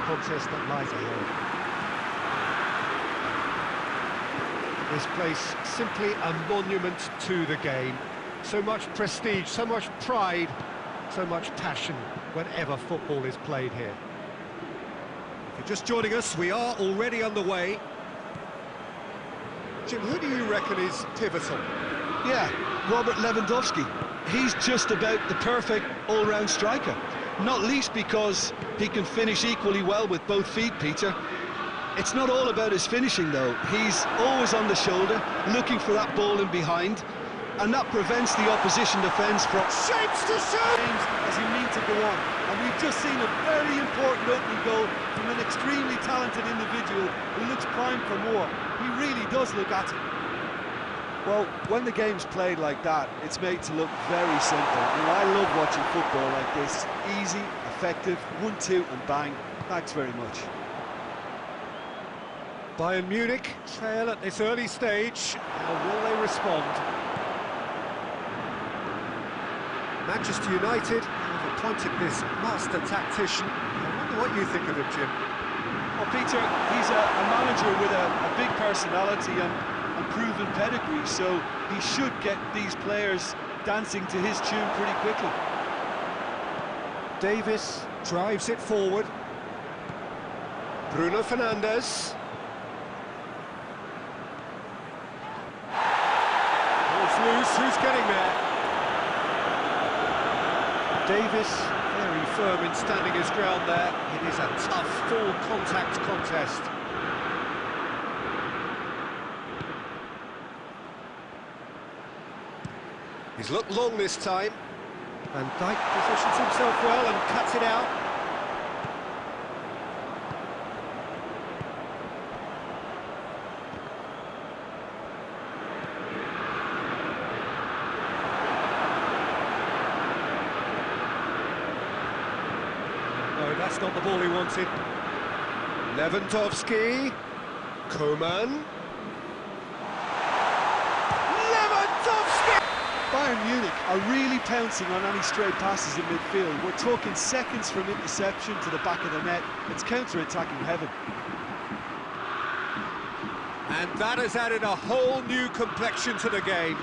contest that lies ahead. This place simply a monument to the game. So much prestige, so much pride, so much passion whenever football is played here. If you're just joining us, we are already underway. Jim, who do you reckon is pivotal? Yeah, Robert Lewandowski. He's just about the perfect all-round striker. Not least because he can finish equally well with both feet, Peter. It's not all about his finishing, though. He's always on the shoulder, looking for that ball in behind, and that prevents the opposition defence from... Shapes to shoot! As you need to go on. And we've just seen a very important opening goal from an extremely talented individual who looks primed for more. He really does look at it. Well, when the game's played like that, it's made to look very simple. You know, I love watching football like this. Easy, effective, 1-2 and bang. Thanks very much. Bayern Munich trail at this early stage. How will they respond? Manchester United have appointed this master tactician. I wonder what you think of him, Jim. Well, Peter, he's a manager with a big personality and proven pedigree, so he should get these players dancing to his tune pretty quickly. Davis drives it forward. Bruno Fernandes. Ball's loose, who's getting there? Davis, very firm in standing his ground there. It is a tough full contact contest. He's looked long this time. Van Dijk positions himself well and cuts it out. No, that's not the ball he wanted. Lewandowski. Koeman. Lewandowski! Bayern Munich are really pouncing on any stray passes in midfield. We're talking seconds from interception to the back of the net. It's counter-attacking heaven. And that has added a whole new complexion to the game.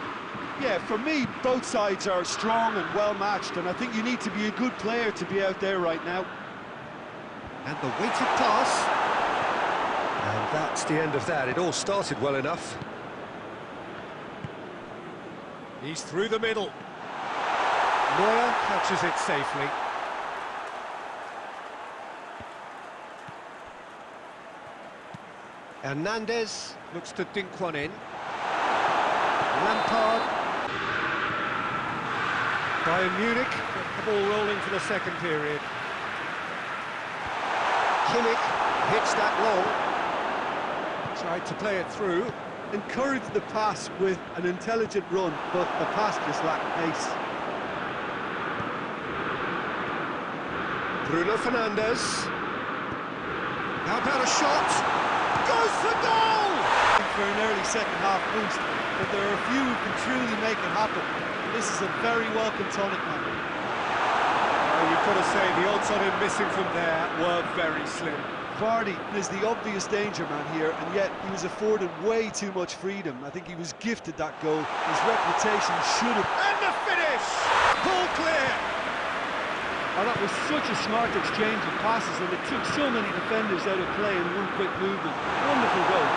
Yeah, for me, both sides are strong and well-matched, and I think you need to be a good player to be out there right now. And the weighted pass. And that's the end of that. It all started well enough. He's through the middle. Neuer catches it safely. Hernandez looks to dink one in. Lampard. Bayern Munich get the ball rolling for the second period. Kimmich hits that long. Tried to play it through. Encouraged the pass with an intelligent run, but the pass just lacked pace. Bruno Fernandes. How about a shot? Goes for goal! For an early second-half boost, but there are a few who can truly make it happen. This is a very welcome tonic, man. You've got to say, the odds on him missing from there were very slim. Vardy is the obvious danger man here, and yet he was afforded way too much freedom. I think he was gifted that goal. His reputation should have... And the finish! Ball clear! Oh, that was such a smart exchange of passes, and it took so many defenders out of play in one quick movement. Wonderful goal.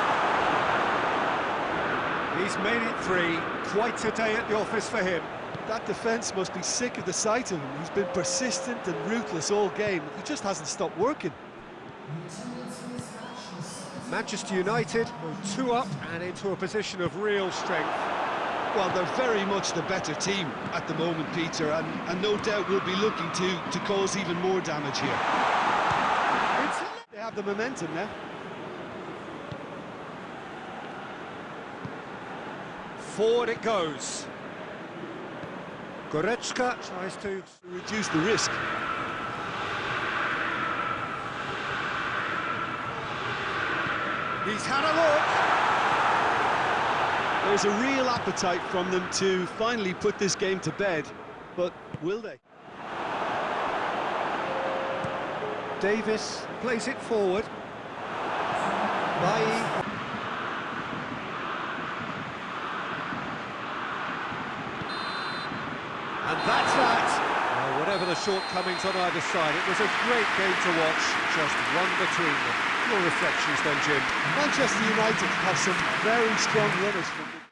He's made it three. Quite a day at the office for him. That defence must be sick of the sight of him. He's been persistent and ruthless all game. He just hasn't stopped working. Manchester United go 2 up and into a position of real strength. Well, they're very much the better team at the moment, Peter, and no doubt will be looking to cause even more damage here. They have the momentum now. Forward it goes. Goretzka tries to reduce the risk. He's had a look. There's a real appetite from them to finally put this game to bed, but will they? Davis plays it forward. Bailly. And that's that. Well, whatever the shortcomings on either side, it was a great game to watch, just one between them. Your reflections then, Jim? Manchester United have some very strong runners from the